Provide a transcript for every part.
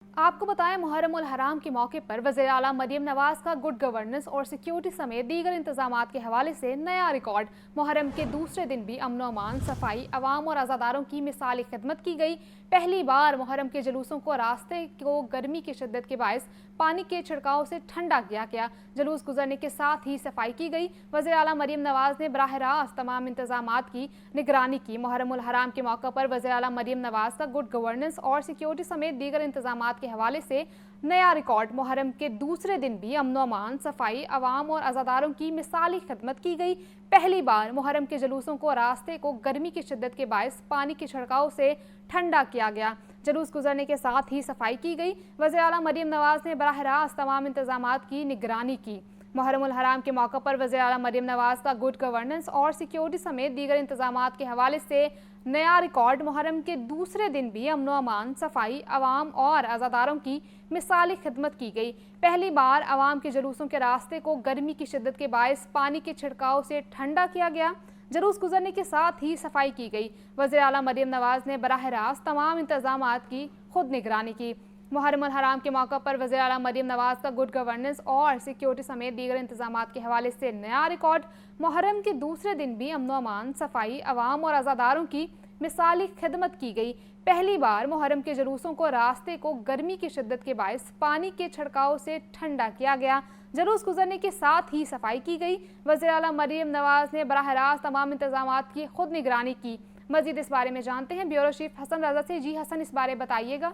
आपको बताएं, मुहर्रम उल हराम के मौके पर वज़ीर आला मरियम नवाज का गुड गवर्नेंस और सिक्योरिटी समेत दीगर इंतजामात के हवाले से नया रिकॉर्ड। मुहर्रम के दूसरे दिन भी अमन अमान, सफाई, अवाम और आज़ादारों की मिसाली खिदमत की गई। पहली बार मुहर्रम के जुलूसों को रास्ते को गर्मी की शिद्दत के बायस पानी के छिड़काव से ठंडा किया गया। जुलूस गुजरने के साथ ही सफाई की गई। वज़ीर आला मरियम नवाज ने बराह रास्त तमाम इंतजामात की निगरानी की। मुहर्रम उल हराम के मौके पर वज़ीर आला मरियम नवाज का गुड गवर्नेंस और सिक्योरिटी समेत दीगर इंतजामात के हवाले से नया रिकॉर्ड। मुहर्रम के दूसरे दिन भी अमन अमान, सफाई, अवाम और आज़ादारों की मिसाली खिदमत की गई। पहली बार मुहर्रम के जुलूसों को रास्ते को गर्मी की शिद्दत के बायस पानी के छिड़काव से ठंडा किया गया। जुलूस गुजरने के साथ ही सफाई की गई। वज़ीर आला मरियम नवाज ने बराह रास्त तमाम इंतजामात की निगरानी की। मुहर्रम उल हराम के मौके पर वज़ीर आला मरियम नवाज का गुड गवर्नेंस और सिक्योरिटी समेत दीगर इंतजामात के हवाले से नया रिकॉर्ड। मुहर्रम के दूसरे दिन भी अमन अमान, सफाई, अवाम और आज़ादारों की मिसाली खिदमत की गई। पहली बार अवाम के जुलूसों के रास्ते को गर्मी की शिद्दत के बायस पानी के छिड़काव से ठंडा किया गया। जुलूस गुजरने के साथ ही सफाई की गई। वज़ीर आला मरियम नवाज ने बराह रास्त तमाम इंतजामात की खुद निगरानी की। मुहर्रम उल हराम के मौके पर वज़ीर आला मरियम नवाज का गुड गवर्नेंस और सिक्योरिटी समेत दीगर इंतजामात के हवाले से नया रिकॉर्ड। मुहर्रम के दूसरे दिन भी अमन अमान, सफाई, अवाम और आज़ादारों की मिसाली खिदमत की गई। पहली बार मुहर्रम के जुलूसों को रास्ते को गर्मी की शिद्दत के बायस पानी के छिड़काव से ठंडा किया गया। जुलूस गुजरने के साथ ही सफाई की गई। वज़ीर आला मरियम नवाज ने बराह रास्त तमाम इंतजामात की खुद निगरानी की। मजीद इस बारे में जानते हैं ब्यूरो चीफ हसन रजा से। जी हसन, इस बारे बताइएगा।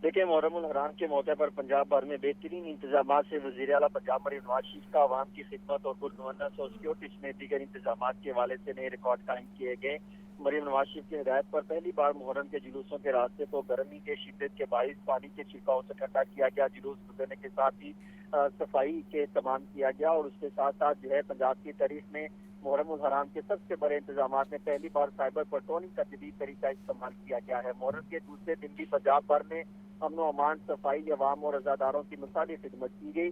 देखिए, मुहर्रम उल हराम के मौके पर पंजाब भर में बेहतरीन इंतजाम से वज़ीर आला पंजाब मरियम नवाज शरीफ का आवाम की खिदमत और गुड गवर्नेंस और सिक्योरिटी समेत दीगर इंतजाम के हवाले से नए रिकॉर्ड कायम किए गए। मरियम नवाज शरीफ की हिदायत पर पहली बार मुहर्रम के जुलूसों के रास्ते को गर्मी के शिद्दत के बायस पानी के छिड़काव से ठंडा किया गया। जुलूस गुजरने के साथ ही सफाई के तमाम किया गया और उसके साथ साथ जो है पंजाब की तारीख में मुहर्रम उल हराम के सबसे बड़े इंतजाम में पहली बार साइबर पेट्रोलिंग का जदीद तरीका इस्तेमाल किया गया है। मुहर्रम के दूसरे दिन भी पंजाब भर में अमन अमान, सफाई, अवाम और अजादारों की मिसाली खिदमत की गई।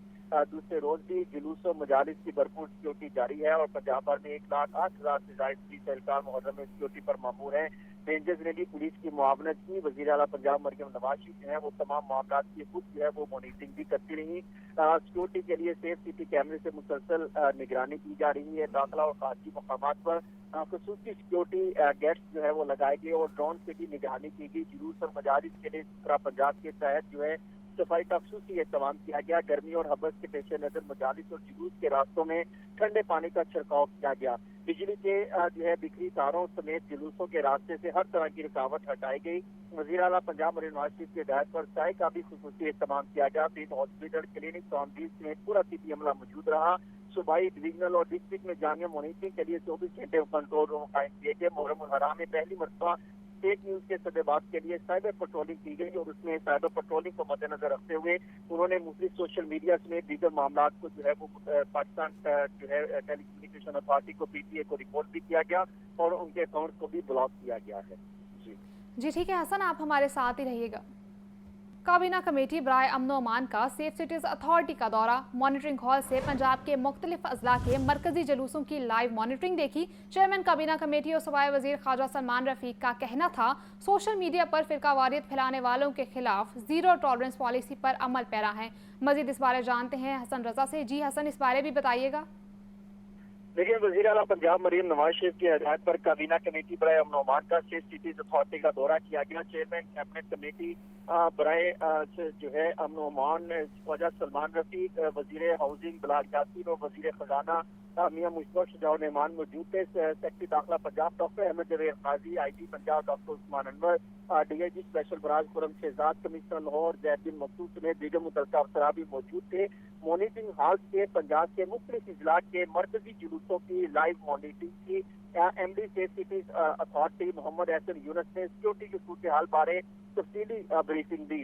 दूसरे रोज भी जुलूस और मजालिस की भरपूर सिक्योरिटी जारी है और पंजाब भर में 1,08,000 से ज्यादा पुलिस एहलकार मुहर्रम में सिक्योरिटी पर मामूर है। रेंजर्स ने भी पुलिस की मुआवनत की। वज़ीर आला पंजाब मरियम नवाज शरीफ जो है वो तमाम मामला की खुद जो है वो मॉनिटरिंग भी करती रही। सिक्योरिटी के लिए सेफ सिटी कैमरे से मुसलसल निगरानी की जा रही है। दाखिला और खारजी मकामात पर खसूसी सिक्योरिटी गेट्स जो है वो लगाए गए और ड्रोन से भी निगरानी की गई। जुलूस और मजालिस के लिए पूरा पंजाब के तहत जो है सफाई का खसूसी एहतमाम किया गया। गर्मी और हबस के पेश नजर मजालिस और जुलूस के रास्तों में ठंडे पानी का छिड़काव किया गया। बिजली के जो है बिखरी तारों समेत जुलूसों के रास्ते से हर तरह की रुकावट हटाई गई। वज़ीर आला पंजाब मरियम नवाज शरीफ की हिदायत पर चाय का भी खसूसी एहतमाम किया गया। 3 हॉस्पिटल, क्लिनिक, तमदीद समेत पूरा सिटी अमला मौजूद रहा। सूबाई, डिवीजनल और डिस्ट्रिक्ट में जामिया मॉनिटरिंग के लिए 24 घंटे कंट्रोल रूम कायम किए गए। मुहर्रम उल हराम में पहली मरतबा फेक न्यूज के सदेबात के लिए साइबर पेट्रोलिंग की गई और उसमें साइबर पेट्रोलिंग को मद्देनजर रखते हुए उन्होंने मुख्तलिफ सोशल मीडिया समेत दीगर मामला को जो है वो पाकिस्तान जो है टेलीकम्युनिकेशन अथॉरिटी को, PTA को रिपोर्ट भी किया गया और उनके अकाउंट को भी ब्लॉक किया गया है। जी ठीक है हसन, आप हमारे साथ ही रहिएगा। काबीना कमेटी बराए अमन अमान का सेफ सिटीज़ अथॉरिटी का दौरा। मॉनिटरिंग हॉल से पंजाब के मुख्तलिफ अजला के मरकजी जुलूसों की लाइव मॉनिटरिंग देखी। चेयरमैन काबीना कमेटी और सूबाई वजीर ख्वाजा सलमान रफीक का कहना था सोशल मीडिया पर फिरकावारियत फैलाने वालों के खिलाफ जीरो टॉलरेंस पॉलिसी पर अमल पैरा है। मजीद इस बारे जानते हैं हसन रजा से। जी हसन, इस बारे भी बताइएगा। देखिए, वज़ीर आला पंजाब मरियम नवाज शरीफ की हिदायत पर काबीना कमेटी बराए अमन अमान का सेफ सिटीज अथॉरिटी का दौरा किया गया। चेयरमैन कैबिनेट कमेटी बराए जो है अमन अमान ख्वाजा सलमान रफीक, वजीर हाउसिंग बिलाल यासीन और वजीर खजाना मियां मुशर्रफ शजाउर रहमान मौजूद थे। सेक्रेटरी दाखिला Punjab doctor Ahmad Javed Qazi, IG Punjab doctor Usman Anwar, DIG special बराज खुरम शहजाद, कमिश्नर लाहौर जैद बिन मकसूद समेत दीगर मुतल्लिका अफसरान भी मौजूद थे। मॉनिटरिंग हाउस के पंजाब के मुख्तलिफ इजला के मरकजी जुलूसों की लाइव मॉनिटरिंग की। MD safe cities authority Mohammad Ehsan Younus ने सिक्योरिटी की सूरत हाल बारे तफसीली ब्रीफिंग दी।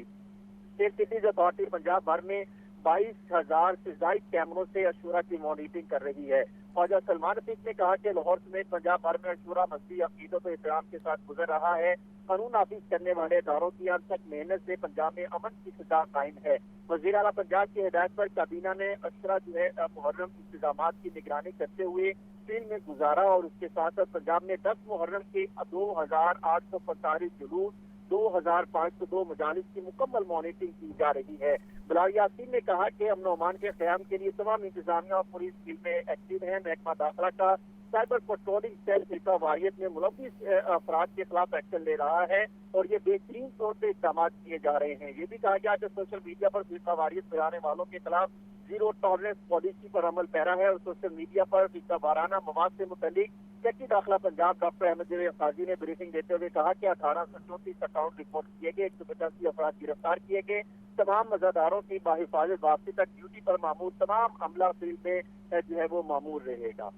सेफ सिटीज अथॉरिटी पंजाब भर में 22,000 से ज्यादा कैमरों से अशूरा की मॉनिटरिंग कर रही है। ख्वाजा सलमान रफीक ने कहा कि लाहौर समेत पंजाब भर में अशूरा मजहबी अकीदत और एहतराम के साथ गुजर रहा है। कानून नाफिज करने वाले इदारों की अनथक मेहनत से पंजाब में अमन की फिजा कायम है। वज़ीर आला पंजाब की हिदायत पर काबीना ने अशरा जो है मुहर्रम इंतजाम की निगरानी करते हुए फील्ड में गुजारा और उसके साथ साथ पंजाब में 10 मुहर्रम के 2,845 जुलूस 2502 مجالس کی مکمل مانیٹرنگ کی جا رہی ہے۔ بلال یاسین نے کہا کہ امن و امان کے قیام کے لیے تمام انتظامیہ اور پولیس فیلڈ میں ایکٹیو ہیں۔ محکمہ داخلہ کا سائبر پیٹرولنگ سیل فرقہ واریت میں ملوث افراد کے خلاف ایکشن لے رہا ہے اور یہ بہترین طور پہ اقدامات کیے جا رہے ہیں۔ یہ بھی کہا گیا کہ سوشل میڈیا پر فرقہ واریت پھیلانے والوں کے خلاف زیرو ٹالرنس پالیسی پر عمل پیرا ہے اور سوشل میڈیا پر فرقہ وارانہ مواد سے متعلق سیکرٹری داخلہ پنجاب ڈاکٹر احمد قاضی نے بریفنگ دیتے ہوئے کہا کہ 1834 اکاؤنٹ رپورٹ کیے گئے، 185 افراد گرفتار کیے گئے، تمام مزاداروں کی باحفاظت واپسی تک ڈیوٹی پر معمور تمام عملہ فیلڈ میں جو ہے وہ معمور رہے گا۔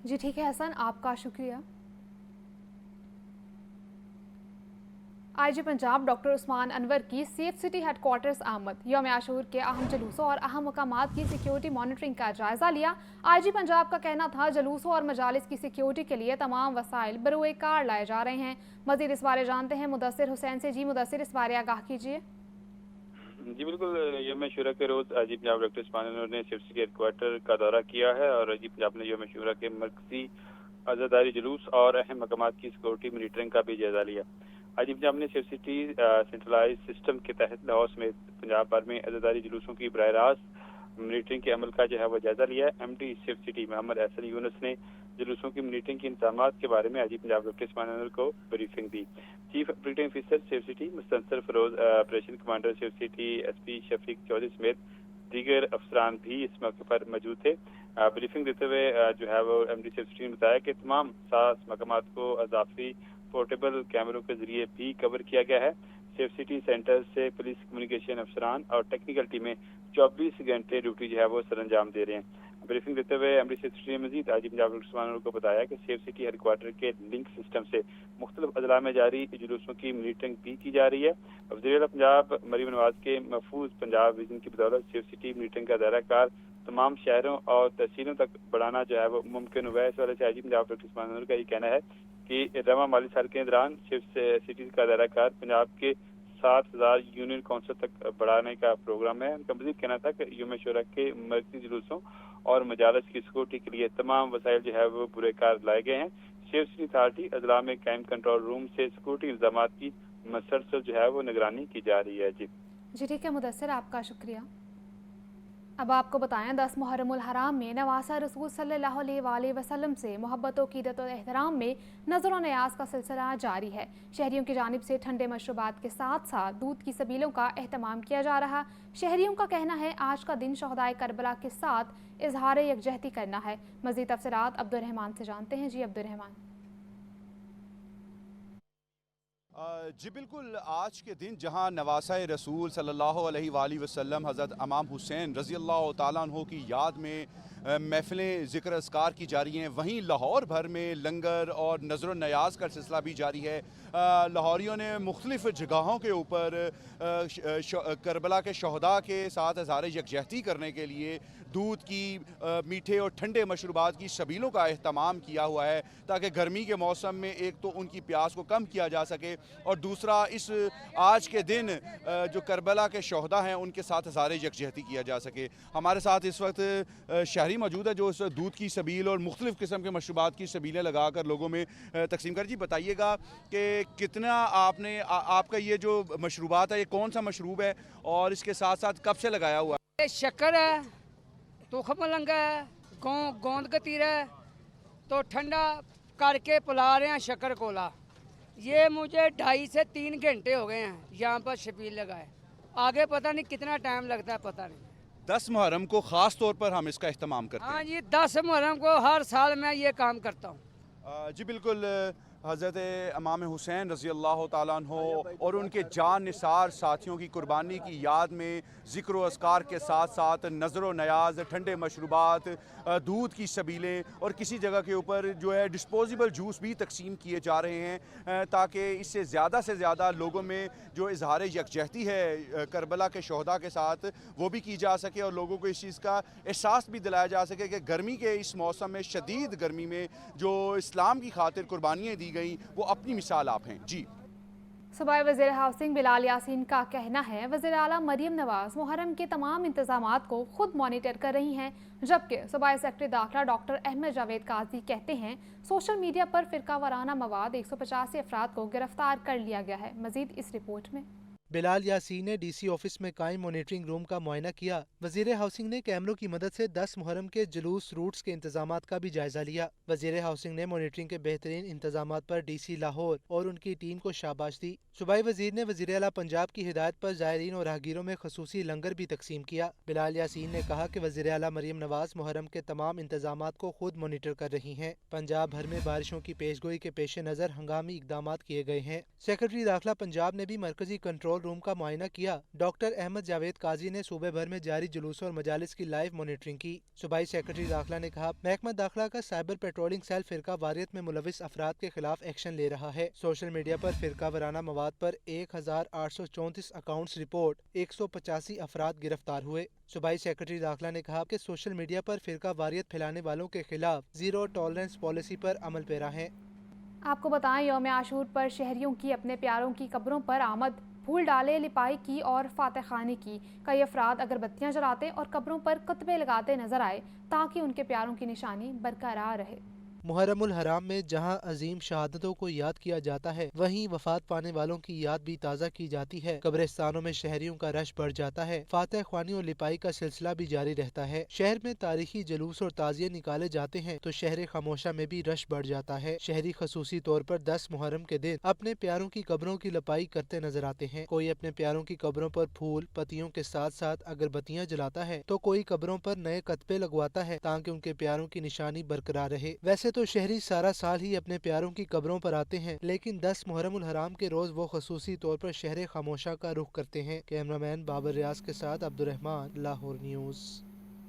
جی ٹھیک ہے حسن، آپ کا شکریہ۔ آئی جی پنجاب ڈاکٹر عثمان انور کی سیف سٹی ہیڈ کوارٹرز آمد، یوم عاشور کے اہم جلوسوں اور اہم مقامات کی سیکیورٹی مانیٹرنگ کا جائزہ لیا۔ آئی جی پنجاب کا کہنا تھا جلوسوں اور مجالس کی سیکیورٹی کے لیے تمام وسائل بروئے کار لائے جا رہے ہیں۔ مزید اس بارے جانتے ہیں مدثر حسین سے۔ جی مدثر، اس بارے آگاہ کیجیے۔ جی بالکل، یوم عاشورہ کے روز آئی جی پنجاب ڈاکٹر عثمان انور نے سیف سٹی ہیڈ کوارٹر کا دورہ کیا ہے اور آئی جی پنجاب نے یوم عاشورہ کے مرکزی عزاداری جلوس اور اہم مقامات کی سیکورٹی مانیٹرنگ کا بھی جائزہ لیا۔ آئی جی پنجاب نے سیف سٹی سینٹرلائز سسٹم کے تحت لاہور سمیت پنجاب بھر میں عزاداری جلوسوں کی براہ راست مانیٹرنگ کے عمل کا جو ہے وہ جائزہ لیا ہے۔ M D safe city Muhammad Ahsan یونس نے جلوسوں کی مانیٹرنگ کے انتظامات کے بارے میں آئی جی پنجاب ڈاکٹر عثمان انور کو بریفنگ دی۔ Chief operating officer safe city Mustansar Feroz, operation commander safe city S P Shafiq Chaudhry سمیت دیگر افسران بھی اس موقع پر موجود تھے۔ بریفنگ دیتے ہوئے جو ہے وہ ایم ڈی سیف سٹی نے بتایا کہ تمام 7 مقامات کو اضافی پورٹیبل کیمروں کے ذریعے بھی کور کیا گیا ہے۔ سیف سٹی سینٹر سے پولیس کمیونیکیشن افسران اور ٹیکنیکل ٹیمیں 24 گھنٹے ڈیوٹی جو ہے وہ سر انجام دے رہے ہیں۔ بریفنگ دیتے ہوئے ایم ڈی سیف سٹی نے مزید آئی جی پنجاب ڈاکٹر عثمان انور کو بتایا کہ سیف سٹی ہیڈ کوارٹر کے لنک سسٹم سے مختلف اضلاع میں جاری جلوسوں کی مانیٹرنگ بھی کی جا رہی ہے۔ وزیر اعلیٰ پنجاب مریم نواز کے محفوظ پنجاب ویژن کی بدولت سیف سٹی مانیٹرنگ کا دائرہ کار تمام شہروں اور تحصیلوں تک بڑھانا جو ہے وہ ممکن ہوا ہے۔ اس وجہ سے آئی جی پنجاب ڈاکٹر عثمان انور کا یہ کہنا ہے کہ رواں مالی سال کے دوران سیف سٹی کا دائرہ کار پنجاب کے 7000 یونین کونسل تک بڑھانے کا پروگرام ہے۔ ان کا مزید کہنا تھا کہ یوم عاشورہ کے مرکزی جلوسوں اور مجالس کی سیکورٹی کے لیے تمام وسائل جو ہے وہ برے کار لائے گئے ہیں۔ سیف سٹی اتھارٹی اضلاع میں قائم کنٹرول روم سے سیکورٹی الزامات کی مسلسل جو ہے وہ نگرانی کی جا رہی ہے۔ جی ٹھیک ہے مدثر، آپ کا شکریہ۔ اب آپ کو بتائیں 10 محرم الحرام میں نواسہ رسول صلی اللہ علیہ وآلہ وسلم سے محبت و عقیدت و احترام میں نظر و نیاز کا سلسلہ جاری ہے۔ شہریوں کی جانب سے ٹھنڈے مشروبات کے ساتھ ساتھ دودھ کی سبیلوں کا اہتمام کیا جا رہا۔ شہریوں کا کہنا ہے آج کا دن شہدائے کربلا کے ساتھ اظہار یکجہتی کرنا ہے۔ مزید تفصیلات عبدالرحمان سے جانتے ہیں۔ جی عبدالرحمان۔ جی بالکل، آج کے دن جہاں نواسہ رسول صلی اللہ علیہ وآلہ وسلم حضرت امام حسین رضی اللہ تعالیٰ عنہ کی یاد میں محفلیں ذکر اذکار کی جاری ہیں، وہیں لاہور بھر میں لنگر اور نظر و نیاز کا سلسلہ بھی جاری ہے۔ لاہوریوں نے مختلف جگہوں کے اوپر کربلا کے شہداء کے ساتھ اظہار یکجہتی کرنے کے لیے دودھ کی، میٹھے اور ٹھنڈے مشروبات کی سبیلوں کا اہتمام کیا ہوا ہے تاکہ گرمی کے موسم میں ایک تو ان کی پیاس کو کم کیا جا سکے اور دوسرا اس آج کے دن جو کربلا کے شہداء ہیں ان کے ساتھ اظہار یکجہتی کیا جا سکے۔ ہمارے ساتھ اس وقت شہری موجود ہے جو اس دودھ کی سبیل اور مختلف قسم کے مشروبات کی سبیلیں لگا کر لوگوں میں تقسیم کر۔ جی بتائیے گا کہ کتنا آپ کا یہ جو مشروبات ہے یہ کون سا مشروب ہے اور اس کے ساتھ ساتھ کب سے لگایا ہوا ہے؟ شکر ہے، تخم ملنگا ہے، گوند کتیرا ہے، تو ٹھنڈا کر کے پلا رہے ہیں شکر کولا۔ یہ مجھے 2.5 سے 3 گھنٹے ہو گئے ہیں یہاں پر شبیل لگائے، آگے پتہ نہیں کتنا ٹائم لگتا ہے، پتہ نہیں۔ 10 محرم کو خاص طور پر ہم اس کا اہتمام کرتے ہیں۔ ہاں جی، 10 محرم کو ہر سال میں یہ کام کرتا ہوں۔ جی بالکل، حضرت امام حسین رضی اللہ تعالیٰ عنہ اور ان کے جان نثار ساتھیوں کی قربانی کی یاد میں ذکر و اذکار کے ساتھ ساتھ نظر و نیاز، ٹھنڈے مشروبات، دودھ کی سبیلیں اور کسی جگہ کے اوپر جو ہے ڈسپوزیبل جوس بھی تقسیم کیے جا رہے ہیں تاکہ اس سے زیادہ لوگوں میں جو اظہار یکجہتی ہے کربلا کے شہداء کے ساتھ وہ بھی کی جا سکے اور لوگوں کو اس چیز کا احساس بھی دلایا جا سکے کہ گرمی کے اس موسم میں، شدید گرمی میں جو اسلام کی خاطر قربانیاں دی گئیں وہ اپنی مثال آپ ہیں۔ جی सूबाई वज़ीर हाउसिंग बिलाल यासीन का कहना है वज़ीर आला मरियम नवाज मुहर्रम के तमाम इंतजामात को खुद मॉनिटर कर रही हैं, जबकि सूबाई सेक्रेटरी दाखिला डॉक्टर अहमद जावेद काजी कहते हैं सोशल मीडिया पर फ़िरका वाराना मवाद 185 अफराद को गिरफ्तार कर लिया गया है। मज़ीद इस रिपोर्ट में। बिलाल यासीन ने डीसी ऑफिस में कायम मॉनिटरिंग रूम का मुआयना किया। वजीर हाउसिंग ने कैमरों की मदद से 10 मुहर्रम के जुलूस रूट्स के इंतजामात का भी जायजा लिया। वजीर हाउसिंग ने मॉनिटरिंग के बेहतरीन इंतजामात पर डीसी लाहौर और उनकी टीम को शाबाश दी। सूबाई वजीर ने वजीर आला पंजाब की हिदायत पर ज़ायरीन और राहगीरों में खसूसी लंगर भी तकसीम किया। बिलाल यासीन ने कहा कि वजीर आला मरियम नवाज मुहर्रम के तमाम इंतजामात को खुद मॉनिटर कर रही हैं। पंजाब भर में बारिशों की पेशगोई के पेश नज़र हंगामी इकदाम किए गए हैं। सेक्रेटरी दाखिला पंजाब ने भी मरकजी कंट्रोल रूम का मुआयना किया। डॉक्टर अहमद जावेद काजी ने सूबे भर में जारी जुलूस और मजालिस की लाइव मॉनिटरिंग की। सूबाई सेक्रेटरी दाखिला ने कहा महकमा दाखिला का साइबर पेट्रोलिंग सेल फिरका वारियत में मुलविस अफराद के खिलाफ एक्शन ले रहा है। सोशल मीडिया पर फिरका वाराना मवाद पर 1834 अकाउंट्स रिपोर्ट 185 अफराद गिरफ्तार हुए। सूबाई सेक्रेटरी दाखिला ने कहा कि सोशल मीडिया पर फिरका वारियत फैलाने वालों के खिलाफ जीरो टॉलरेंस पॉलिसी पर अमल पैरा है। आपको बताएं यौम आशूर पर शहरियों की अपने प्यारों की कब्रों पर आमद, फूल डाले, लिपाई की और फातह खानी की। कई अफराद अगरबत्तियां जलाते और कब्रों पर कुतबे लगाते नजर आए ताकि उनके प्यारों की निशानी बरकरार रहे। मुहर्रमुल हराम में जहां अजीम शहादतों को याद किया जाता है, वहीं वफात पाने वालों की याद भी ताज़ा की जाती है। कब्रिस्तानों में शहरियों का रश बढ़ जाता है। फातह ख्वानी और लिपाई का सिलसिला भी जारी रहता है। शहर में तारीखी जुलूस और ताजिए निकाले जाते हैं तो शहर खामोशा में भी रश बढ़ जाता है। शहरी खसूसी तौर पर 10 मुहर्रम के दिन अपने प्यारों की कब्रों की लिपाई करते नजर आते हैं। कोई अपने प्यारों की कब्रों पर फूल पत्तियों के साथ साथ अगरबत्तियां जलाता है तो कोई कब्रों पर नए कतबे लगवाता है ताकि उनके प्यारों की निशानी बरकरार रहे। वैसे तो शहरी सारा साल ही अपने प्यारों की कब्रों पर आते हैं, लेकिन 10 मुहर्रमुल हराम के रोज वो खसूसी तौर पर शहर खामोशा का रुख करते हैं। कैमरामैन बाबर रियाज के साथ अब्दुर्रहमान, लाहौर न्यूज़।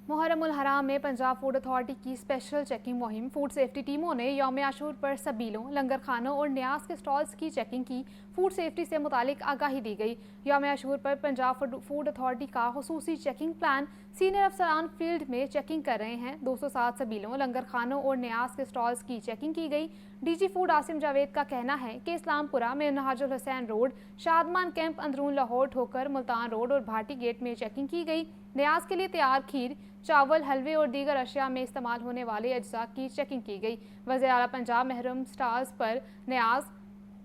मुहर्रमुल हराम में पंजाब फूड अथॉरिटी की स्पेशल चेकिंग मुहिम। फूड सेफ्टी टीमों ने यौम आशूर पर सबीलों, लंगर खानों और न्याज के स्टॉल्स की चेकिंग की। फूड सेफ्टी से मुतालिक आगाही दी गई। यौम आशूर पर पंजाब फूड अथॉरिटी का खुसूसी चेकिंग प्लान। सीनियर अफसरान फील्ड में चेकिंग कर रहे हैं। 207 सबीलों, लंगर खानों और न्याज के स्टॉल्स की चेकिंग की गई। डीजी फूड आसिम जावेद का कहना है कि इस्लामपुरा में नहाजुल हुसैन रोड, शादमान कैंप, अंदरून लाहौर होकर मुल्तान रोड और भाटी गेट में चेकिंग की गई। न्याज के लिए तैयार खीर, चावल, हलवे और दीगर अशिया में इस्तेमाल होने वाले अज्जा की चेकिंग की गई। वज़ीर आला पंजाब महरम स्टाल्स पर न्याज,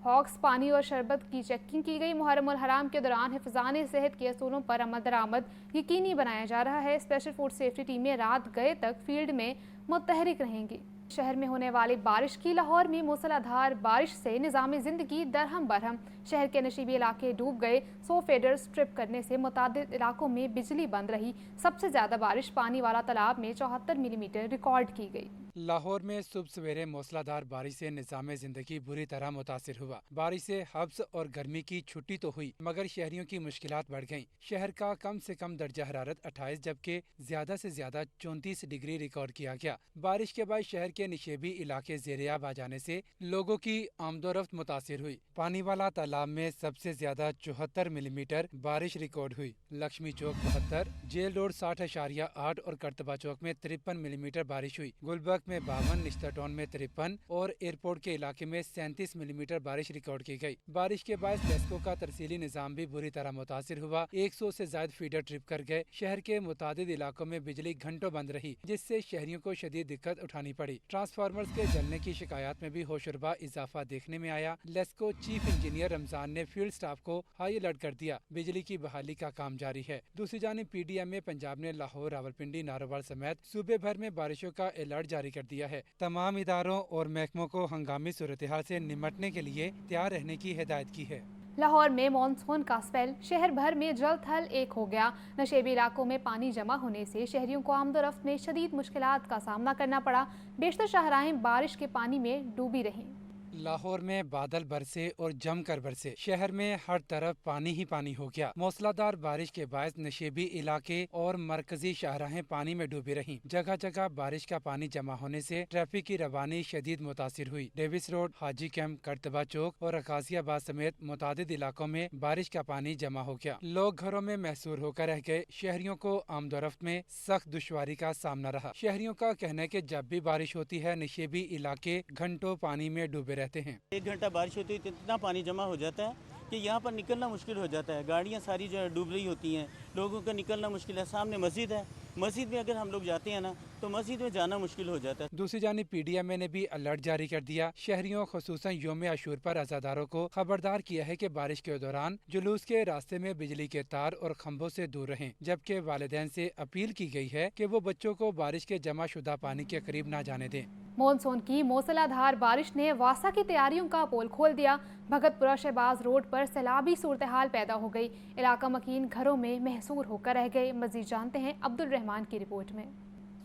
हॉक्स, पानी और शरबत की चेकिंग की गई। मुहर्रमुल हराम के दौरान हिफाज़ान सेहत के असूलों पर अमल दरामद यकीनी बनाया जा रहा है। स्पेशल फूड सेफ्टी टीमें रात गए तक फील्ड में मुतहरिक रहेंगी। शहर में होने वाली बारिश की। लाहौर में मूसलाधार बारिश से निज़ाम ज़िंदगी दरहम बरहम। शहर के नशीबी इलाके डूब गए। 100 फेडर्स ट्रिप करने से मुतादिद इलाकों में बिजली बंद रही। सबसे ज़्यादा बारिश पानी वाला तालाब में 74 मिलीमीटर रिकॉर्ड की गई। लाहौर में सुबह सवेरे मूसलाधार बारिश से निज़ाम ज़िंदगी बुरी तरह मुतासिर हुआ। बारिश से हब्स और गर्मी की छुट्टी तो हुई मगर शहरियों की मुश्किलात बढ़ गईं। शहर का कम से कम दर्जा हरारत 28 जबकि ज्यादा से ज्यादा 34 डिग्री रिकॉर्ड किया गया। बारिश के बाद शहर के निशेबी इलाके ज़ेरियाब आ जाने से लोगों की आमदोरफ्त मुतासिर हुई। पानी वाला तालाब में सबसे ज्यादा 74 मिलीमीटर बारिश रिकॉर्ड हुई। लक्ष्मी चौक 72, जेल रोड 60.8 और करतबा चौक में 53 मिलीमीटर बारिश हुई। गुलबर्ग में 52, निश्तर टाउन में 53 और एयरपोर्ट के इलाके में 37 मिलीमीटर बारिश रिकॉर्ड की गई। बारिश के बाद टेस्को का तरसीली निजाम भी बुरी तरह मुतासिर हुआ। 100 से ज्यादा फीडर ट्रिप कर गए। शहर के मुतादिद इलाकों में बिजली घंटों बंद रही जिससे शहरियों को शदीद दिक्कत उठानी पड़ी। ट्रांसफार्मर्स के जलने की शिकायत में भी होशरुबा इजाफा देखने में आया। लेस्को चीफ इंजीनियर रमजान ने फील्ड स्टाफ को हाई अलर्ट कर दिया। बिजली की बहाली का काम जारी है। दूसरी जानिब PDM में पंजाब ने लाहौर, रावलपिंडी, नारोवाल समेत सूबे भर में बारिशों का अलर्ट जारी कर दिया है। तमाम इदारों और महकमों को हंगामी सूरत हाल से निमटने के लिए तैयार रहने की हिदायत की है। लाहौर में मॉनसून का स्पेल। शहर भर में जल थल एक हो गया। नशेबी इलाकों में पानी जमा होने से शहरियों को आमदोरफ्त में शदीद मुश्किलात का सामना करना पड़ा। बेशतर शाहराहें बारिश के पानी में डूबी रहीं। लाहौर में बादल बरसे और जमकर बरसे। शहर में हर तरफ पानी ही पानी हो गया। मूसलाधार बारिश के बायस नशेबी इलाके और मरकजी शाहराहें पानी में डूबी रहीं। जगह जगह बारिश का पानी जमा होने से ट्रैफिक की रवानी शदीद मुतासिर हुई। डेविस रोड, हाजी कैंप, करतबा चौक और अकाजियाबाद समेत मुतादिद इलाकों में बारिश का पानी जमा हो गया। लोग घरों में महसूर होकर रह गए। शहरियों को आमदोरफ्त में सख्त दुश्वारी का सामना रहा। शहरियों का कहना है कि जब भी बारिश होती है नशेबी इलाके घंटों पानी में डूबे रहते हैं। 1 घंटा बारिश होती है तो इतना पानी जमा हो जाता है کہ यहाँ पर निकलना मुश्किल हो जाता है, गाड़ियाँ सारी जो है डूब रही होती हैं, लोगों का निकलना मुश्किल है। सामने मस्जिद है, मस्जिद में अगर हम लोग जाते हैं ना तो मस्जिद में जाना मुश्किल हो जाता है। दूसरी जानिब PDMA ने भी अलर्ट जारी कर दिया। शहरियों खुसूसन यौम आशूर पर अज़ादारों को खबरदार किया है कि बारिश के दौरान जुलूस के रास्ते में बिजली के तार और खंभों से दूर रहें, जबकि वालिदैन से अपील की गई है कि वो बच्चों को बारिश के जमा शुदा पानी के करीब न जाने दें। मॉनसून की मूसलाधार बारिश ने वासा की तैयारियों का पोल खोल दिया। भगतपुरा शहबाज रोड पर सैलाबी सूरत हाल पैदा हो गई। इलाका मकीन घरों में महसूर होकर रह गए। मजीद जानते हैं अब्दुल रहमान की रिपोर्ट में।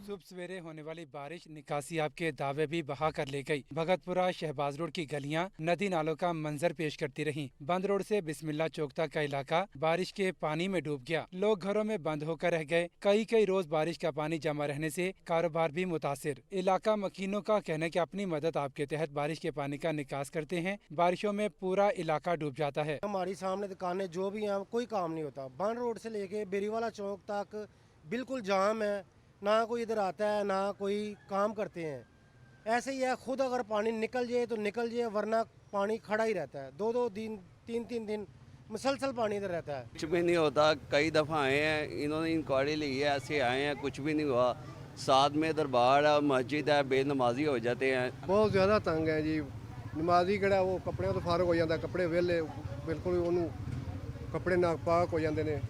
सुबह सवेरे होने वाली बारिश निकासियाब के दावे भी बहा कर ले गई। भगतपुरा शहबाज रोड की गलियां नदी नालों का मंजर पेश करती रहीं। बंद रोड से बिस्मिल्ला चौक तक का इलाका बारिश के पानी में डूब गया। लोग घरों में बंद होकर रह गए। कई रोज बारिश का पानी जमा रहने से कारोबार भी मुतासिर। इलाका मकीनों का कहना है कि अपनी मदद आपके तहत बारिश के पानी का निकास करते हैं। बारिशों में पूरा इलाका डूब जाता है। हमारी सामने दुकानें जो भी हैं कोई काम नहीं होता। बंद रोड से लेके बेरीवाला चौक तक बिल्कुल जाम है, ना कोई इधर आता है ना कोई काम करते हैं। ऐसे ही है, खुद अगर पानी निकल जाए तो निकल जाए, वरना पानी खड़ा ही रहता है। 2-2 दिन 3-3 दिन मुसलसल पानी इधर रहता है। कुछ भी नहीं होता। कई दफ़ा आए हैं, इन्होंने इंक्वायरी ली है, ऐसे आए हैं, कुछ भी नहीं हुआ। साथ में दरबार है, मस्जिद है, बेनमाजी हो जाते हैं। बहुत ज़्यादा तंग है जी। नमाजी किहड़ा वो कपड़े तो फारग हो जाता, कपड़े वेले बिल्कुल उन्होंने कपड़े नापाक हो जाते हैं।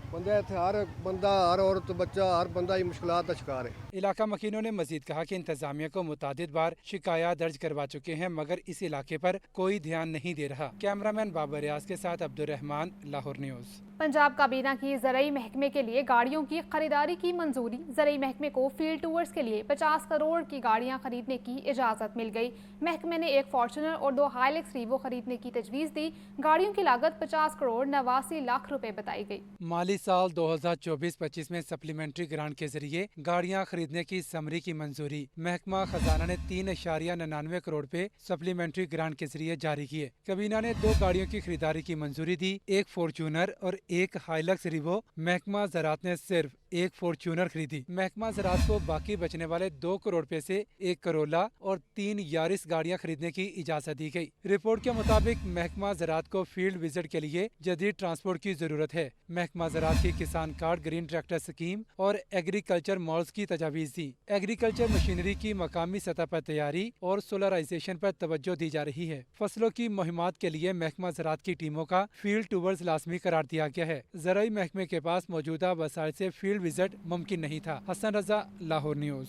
हर बंदा, हर औरत, बच्चा, हर बंदा ही मुश्किलात का शिकार है। इलाका मकीनों ने मजीद कहा कि इंतजामिया को मुतादिद बार शिकायत दर्ज करवा चुके हैं, मगर इस इलाके पर कोई ध्यान नहीं दे रहा। कैमरामैन बाबर रियाज के साथ अब्दुल रहमान, लाहौर न्यूज़। पंजाब काबीना की ज़रई महकमे के लिए गाड़ियों की खरीदारी की मंजूरी। ज़रई महकमे को फील्ड टूर्स के लिए 50 करोड़ की गाड़ियां खरीदने की इजाज़त मिल गई। महकमे ने एक फॉर्चुनर और 2 हाइलेक्स रीवो खरीदने की तजवीज़ दी। गाड़ियों की लागत 50 करोड़ 89 लाख रुपए बताई गई। माली साल 2024-25 में सप्लीमेंट्री ग्रांट के जरिए गाड़ियां खरीदने की समरी की मंजूरी। महकमा खजाना ने 3.99 करोड़ रुपए सप्लीमेंट्री ग्रांट के जरिए जारी किए। काबीना ने 2 गाड़ियों की खरीदारी की मंजूरी दी, एक फॉर्चूनर और एक हाइलक्स रिवो। महकमा ज़राअत ने सिर्फ एक फॉर्चूनर खरीदी। महकमा ज़राअत को बाकी बचने वाले 2 करोड़ रुपए से 1 करोला और 3 यारिस गाड़ियां खरीदने की इजाजत दी गई। रिपोर्ट के मुताबिक महकमा ज़राअत को फील्ड विजिट के लिए जदीद ट्रांसपोर्ट की जरूरत है। महकमा ज़राअत की किसान कार्ड, ग्रीन ट्रैक्टर स्कीम और एग्रीकल्चर मॉल्स की तजावीज़ दी। एग्रीकल्चर मशीनरी की मकामी सतह पर तैयारी और सोलराइजेशन पर तवज्जो दी जा रही है। फसलों की मुहिमात के लिए महकमा ज़राअत की टीमों का फील्ड टूवर्स लाजमी करार दिया गया है। ज़राई महकमे के पास मौजूदा वसाइल से फील्ड विजिट मुमकिन नहीं था। Hasan Raza, Lahore news.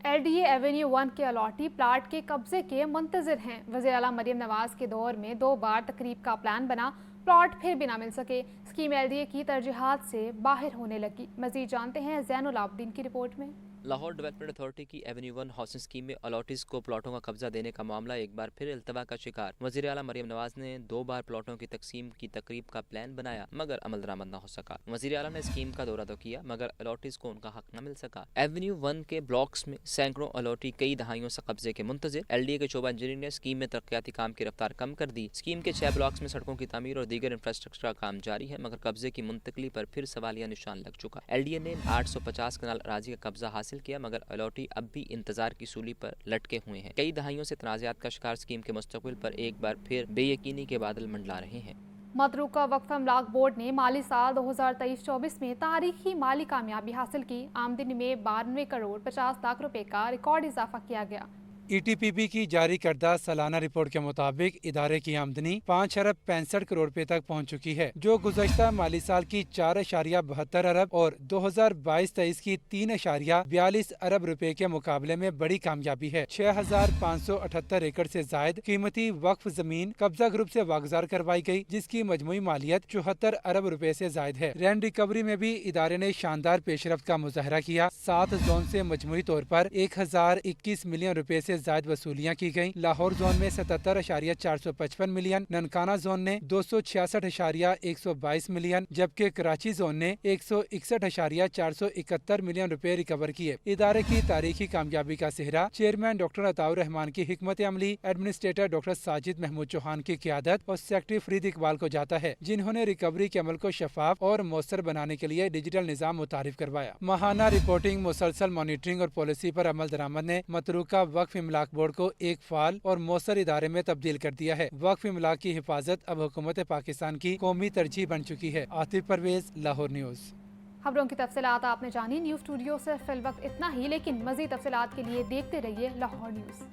LDA Avenue 1 के अलॉटी प्लाट के कब्जे के मुंतजिर हैं। वज़ीर आला मरियम नवाज के दौर में 2 बार तकरीब का प्लान बना, प्लॉट फिर भी ना मिल सके। स्कीम LDA की तरजीहात से बाहर होने लगी। मजीद जानते हैं ज़ैनुल आबदीन की रिपोर्ट में। लाहौर डेवलपमेंट अथॉरिटी की एवेन्यू 1 हाउसिंग स्कीम में अलॉटीज को प्लॉटों का कब्जा देने का मामला एक बार फिर इल्तवा का शिकार। वज़ीर आला मरियम नवाज ने 2 बार प्लॉटों की तकसीम की तकरीब का प्लान बनाया, मगर अमल दरामद न हो सका। वज़ीर आला ने स्कीम का दौरा तो किया, मगर अलॉटीज को उनका हक न मिल सका। एवेन्यू 1 के ब्लॉक्स में सैकड़ों अलॉटी कई दहाइयों से कब्जे के मुंतजिर। LDA के शोबा इंजीनियर ने स्कीम में तरक्याती काम की रफ्तार कम कर दी। स्कीम के 6 ब्लॉक्स में सड़कों की तामीर और दीगर इंफ्रास्ट्रक्चर का काम जारी है, मगर कब्जे की मुंतकली पर फिर सवालिया निशान लग चुका। LDA ने 850 कनाल अराजी का कब्जा हासिल किया, मगर अलॉटी अब भी इंतजार की सूली पर लटके हुए हैं। कई दहाइयों से तनाज़ात का शिकार स्कीम के मुस्तक़बिल पर एक बार फिर बेयकीनी के बादल मंडला रहे हैं। मतरूका वक्फ अमलाक बोर्ड ने माली साल 2023-24 में तारीखी माली कामयाबी हासिल की। आमदनी में 92 करोड़ 50 लाख रुपए का रिकॉर्ड इजाफा किया गया। ETPB की जारी करदा सालाना रिपोर्ट के मुताबिक इदारे की आमदनी 5 अरब 65 करोड़ रुपए तक पहुंच चुकी है, जो गुज़श्ता माली साल की 4.72 अरब और 2022-23 की 3.42 अरब रुपए के मुकाबले में बड़ी कामयाबी है। 6,578 एकड़ से जायद कीमती वक्फ जमीन कब्जा ग्रुप से वागजार करवाई गई, जिसकी मजमुई मालियत 74 अरब रुपए से जायद है। रैंड रिकवरी में भी इदारे ने शानदार पेशरफ्त का मुजाहरा किया। 7 जोन से मजमुई तौर पर 1021 मिलियन रुपए से जायद वसूलियाँ की गयी। लाहौर जोन में 77.455 मिलियन, ननकाना जोन ने 266.122 मिलियन, जबकि कराची जोन ने 161.471 मिलियन रुपए रिकवर किए। इदारे की तारीखी कामयाबी का सेहरा चेयरमैन डॉक्टर अताउर रहमान की हिकमत अमली, एडमिनिस्ट्रेटर डॉक्टर साजिद महमूद चौहान की क़ियादत और सेक्रेटरी फरीद इकबाल को जाता है, जिन्होंने रिकवरी के अमल को शफाफ और मौसर बनाने के लिए डिजिटल निज़ाम मुतारिफ करवाया। माहाना रिपोर्टिंग, मुसलसल मॉनिटरिंग और पॉलिसी पर अमल दरामद ने मतरूका वक्फ इमलाक बोर्ड को एक फाल और मौसर इदारे में तब्दील कर दिया है। वक्फ इमलाक की हिफाजत अब हुकूमत पाकिस्तान की कौमी तरजीह बन चुकी है। आतिफ परवेज, लाहौर न्यूज़। खबरों की तफसीलात आपने जानी। न्यूज़ स्टूडियो से फिल वक्त इतना ही, लेकिन मज़ीद तफसीलात के लिए देखते रहिए लाहौर न्यूज़।